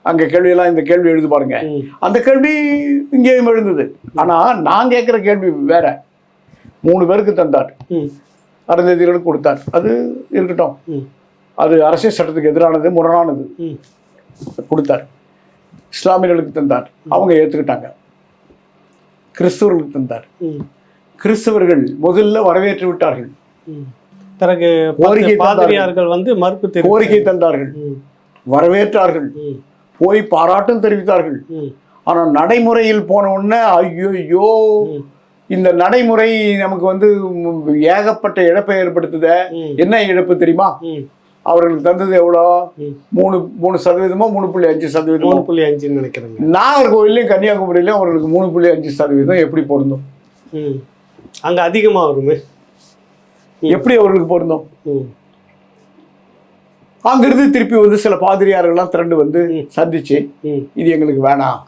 அங்க கேள்வியெல்லாம் இந்த கேள்வி எழுது பாருங்க. அந்த கேள்வி இங்கேயும் எழுந்தது. ஆனா நான் கேட்கிற கேள்வி வேற. 3 பேருக்கு தந்தார், அருந்ததியர்களுக்கு கொடுத்தார். அது இருக்கட்டும், அது அரசியல் சட்டத்துக்கு எதிரானது, முரணானது. கொடுத்தார். இஸ்லாமியர்களுக்கு தந்தார், அவங்க ஏற்றுக்கிட்டாங்க. கிறிஸ்தவர்களுக்கு தந்தார், கிறிஸ்தவர்கள் முதல்ல வரவேற்று விட்டார்கள். பிறகு பாதிரியார்கள் வந்து மறுப்பு கோரிக்கை தந்தார்கள், வரவேற்றார்கள், போய் பாராட்டும் தெரிவித்தார்கள். ஆனா நடைமுறையில் போன உடனே ஐயோ இந்த நடைமுறை நமக்கு வந்து ஏகப்பட்ட இழப்பை ஏற்படுத்துத. என்ன இழப்பு தெரியுமா? அவர்களுக்கு தந்தது எவ்வளோ? 3% 3.5%. 3.5 நினைக்கிறேங்க. நாகர்கோவிலையும் கன்னியாகுமரியிலையும் அவர்களுக்கு 3.5% எப்படி பொருந்தும்? அங்கே அதிகமாக வருமே. எப்படி அவர்களுக்கு பொருந்தும்? அங்கிருந்து திருப்பி வந்து சில பாதிரியார்கள்லாம் திரண்டு வந்து சந்திச்சு இது எங்களுக்கு வேணாம்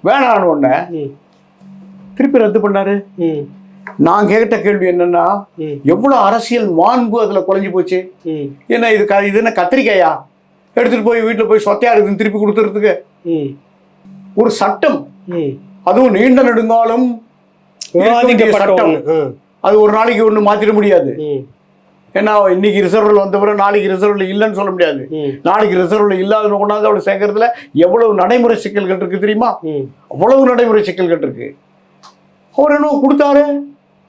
வேணான்னு உடனே திருப்பி ரத்து பண்ணாரு. நான் கேட்ட கேள்வி என்னன்னா, எவ்வளவு அரசியல் மாண்பு அதுல குறைஞ்சு போச்சு. என்ன இது என்ன கத்திரிக்காயா எடுத்துட்டு போய் வீட்டுல போய் சொத்தையா இருக்குன்னு திருப்பி கொடுத்துறதுக்கு? ஒரு சட்டம், அதுவும் நீண்ட நெடுங்காலம் சட்டம், அது ஒரு நாளைக்கு ஒண்ணு மாத்திட முடியாது. ஏன்னா இன்னைக்கு ரிசர்வ்ல வந்தவரை நாளைக்கு ரிசர்வ்ல இல்லைன்னு சொல்ல முடியாது. நாளைக்கு ரிசர்வ்ல இல்லாத கொண்டாந்து அவளை சேர்க்கறதுல எவ்வளவு நடைமுறை சிக்கல்கள் இருக்கு தெரியுமா? அவ்வளவு நடைமுறை சிக்கல்கள் இருக்கு. அவர் என்ன கொடுத்தாரு,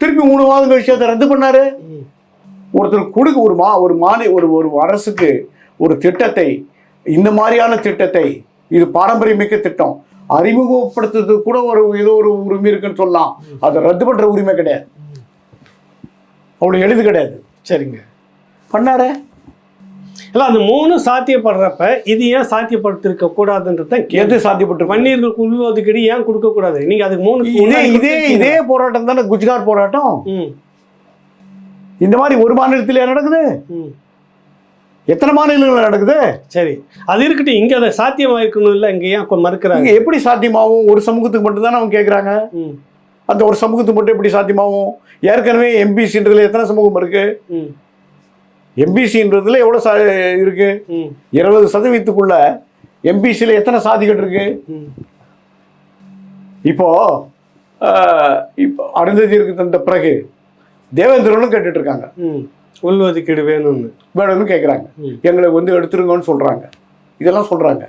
திருப்பி 3 மாதம் கழிச்சு அதை ரத்து பண்ணாரு. ஒருத்தர் கொடுக்க ஒரு அரசுக்கு ஒரு திட்டத்தை, இந்த மாதிரியான திட்டத்தை, இது பாரம்பரியமிக்க திட்டம், அறிமுகப்படுத்துறது கூட ஏதோ ஒரு உரிமை இருக்குன்னு சொல்லலாம். அதை ரத்து பண்ற உரிமை கிடையாது, அவ்வளவு எளிது கிடையாது. சரிங்க, பண்ணாரு. இல்லை அந்த 3 சாத்தியப்படுறப்ப இது ஏன் சாத்தியப்படுத்திருக்க கூடாதுன்றத எது சாத்தியப்பட்டு வன்னியர்களுக்கு உள்ஒதுக்கீடு ஏன் கொடுக்க கூடாது? நீங்க அதுக்கு 3 இதே போராட்டம் தானே குஜராத் போராட்டம். இந்த மாதிரி ஒரு மாநிலத்திலே நடக்குது, எத்தனை மாநிலங்கள் நடக்குது? சரி, அது இருக்கட்டும். இங்க அதை சாத்தியமா இருக்கணும் இல்லை, இங்க ஏன் மறுக்கிறாங்க? எப்படி சாத்தியமாகும்? ஒரு சமூகத்துக்கு மட்டும் தானே அவங்க கேட்குறாங்க. அந்த ஒரு சமூகத்துக்கு மட்டும் எப்படி சாத்தியமாகும்? ஏற்கனவே எம்பிசின்றதுல எத்தனை சமூகம் இருக்கு? எம்பிசின்றதுல எவ்வளவு இருக்கு? 20% எம்பிசியில் எத்தனை சாதிகள் இருக்கு? இப்போ அருந்ததியருக்கு தந்த பிறகு தேவேந்திரனும் கேட்டுட்டு இருக்காங்க, உள்ஒதுக்கீடு வேணும்னு கேட்குறாங்க. எங்களுக்கு வந்து எடுத்துருங்கன்னு சொல்றாங்க, இதெல்லாம் சொல்றாங்க.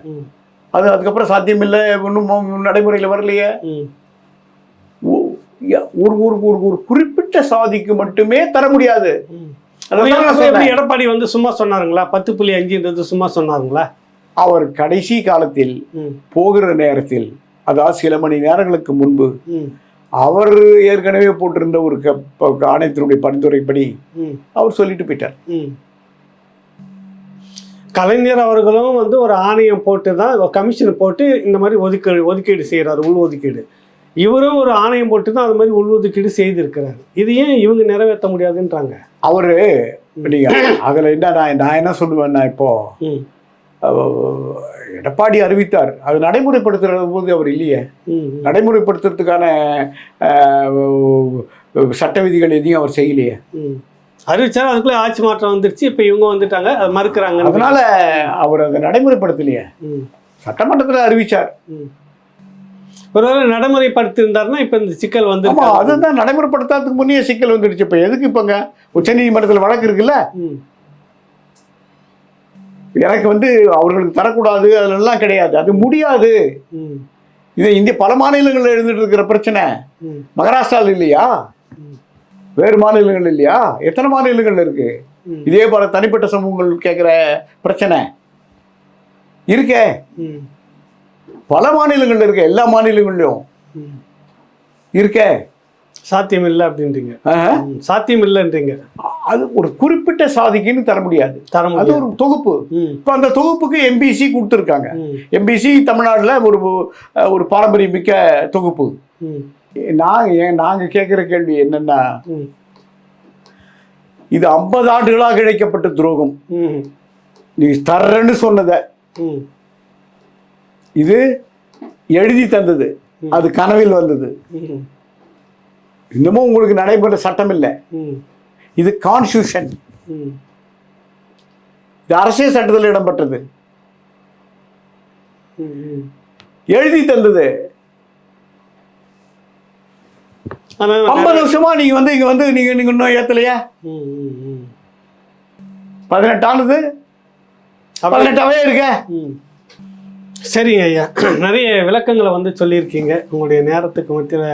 அதுக்கப்புறம் சாத்தியம் இல்லை, ஒன்றும் நடைமுறையில் வரலையே. ஒரு குறிப்பிட்ட சாதிக்கு மட்டுமே தர முடியாது. எடப்பாடி வந்து சும்மா சொன்னாருங்களா? 10.5ன்றது சும்மா சொன்னாருங்களா? அவர் கடைசி காலத்தில் போகிற நேரத்தில், அதாவது சில மணி நேரங்களுக்கு முன்பு, அவர் ஏற்கனவே போட்டிருந்த ஒரு ஆணையத்தினுடைய பரிந்துரைப்படி அவர் சொல்லிட்டு போயிட்டார். கலைஞர் அவர்களும் வந்து ஒரு ஆணையம் போட்டு தான், கமிஷன் போட்டு இந்த மாதிரி ஒதுக்கீடு செய்யறாரு, உள்ஒதுக்கீடு. இவரும் ஒரு ஆணையம் போட்டு தான் அது மாதிரி உள்ஒதுக்கீடு செய்திருக்கிறார். இது ஏன் இவங்க நிறைவேற்ற முடியாதுன்றாங்க? அவரு நீங்க அதுல என்ன, நான் என்ன சொல்லுவேன்னா, இப்போ எடப்பாடி அறிவித்தார், அது நடைமுறைப்படுத்துற போது அவர் இல்லையே. நடைமுறைப்படுத்துறதுக்கான சட்ட விதிகள் எதையும் அவர் செய்யலையே. அறிவிச்சாலும் அதுக்குள்ளே ஆட்சி மாற்றம் வந்துருச்சு, இப்போ இவங்க வந்துட்டாங்க, அதை மறுக்கிறாங்க. அதனால அவர் அதை நடைமுறைப்படுத்தலையே. சட்டமன்றத்தில் அறிவிச்சார், ஒருவேளை நடைமுறைப்படுத்திருந்தாருன்னா இப்போ இந்த சிக்கல் வந்து, அதுதான் நடைமுறைப்படுத்தாததுக்கு முன்னே சிக்கல் வந்துடுச்சு. இப்போ எதுக்கு இப்போங்க உச்சநீதிமன்றத்தில் வழக்கு இருக்குல்ல, எனக்கு வந்து அவர்களுக்கு தரக்கூடாது அதெல்லாம் கிடையாது, அது முடியாது. இது இந்திய பல மாநிலங்களில் எழுந்துட்டு இருக்கிற பிரச்சனை. மகாராஷ்டிராவில் இல்லையா, வேறு மாநிலங்கள் இல்லையா, எத்தனை மாநிலங்கள் இருக்கு இதே போல தனிப்பட்ட சமூகங்கள் கேட்குற பிரச்சனை இருக்கே. பல மாநிலங்கள் இருக்க, எல்லா மாநிலங்கள்லயும் இருக்க. சாத்தியம் இல்லை அப்படின்றீங்க? சாத்தியம் இல்லைன்றீங்க. அது ஒரு குறிப்பிட்ட சாதிக்குன்னு தர முடியாது, அது ஒரு தொகுப்பு. இப்போ அந்த தொகுப்புக்கு எம்பிசி கொடுத்துருக்காங்க. எம்பிசி தமிழ்நாட்டில் ஒரு பாரம்பரியமிக்க தொகுப்பு. நாங்கள் கேட்குற கேள்வி என்னன்னா, இது 50 ஆண்டுகளாக இழைக்கப்பட்ட துரோகம். நீ தர்றன்னு சொன்னதை இது எழுதி தந்தது, அது கனவில் வந்தது. இன்னமும் உங்களுக்கு நடைமுறை சட்டம் இல்லை, இது கான்ஸ்டியூஷன், இது அரசியல் சட்டத்தில் இடம்பெற்றது, எழுதி தந்தது. 50 வருஷமா நீங்க வந்து இங்க வந்து நீங்க இன்னும் ஏத்தலையா? 18 ஆனது 18ஆவே இருக்க. சரிங்க ஐயா, நிறைய விளக்கங்களை வந்து சொல்லியிருக்கீங்க. உங்களுடைய நேரத்துக்கு மத்தியில்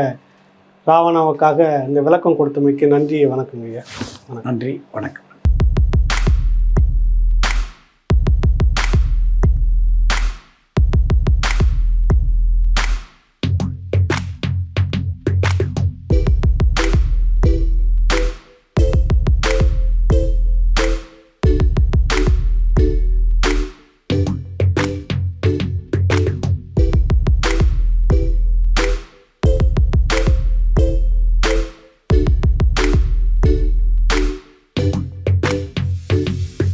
ராவணாவுக்காக இந்த விளக்கம் கொடுத்தமைக்கு நன்றி. வணக்கங்க ஐயா. நன்றி, வணக்கம்.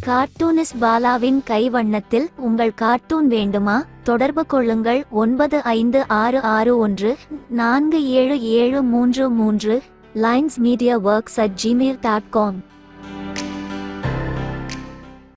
கார்ட்டூனிஸ்ட் பாலாவின் கைவண்ணத்தில் உங்கள் கார்ட்டூன் வேண்டுமா? தொடர்பு கொள்ளுங்கள் 9566147733 linesmediaworks@gmail.com.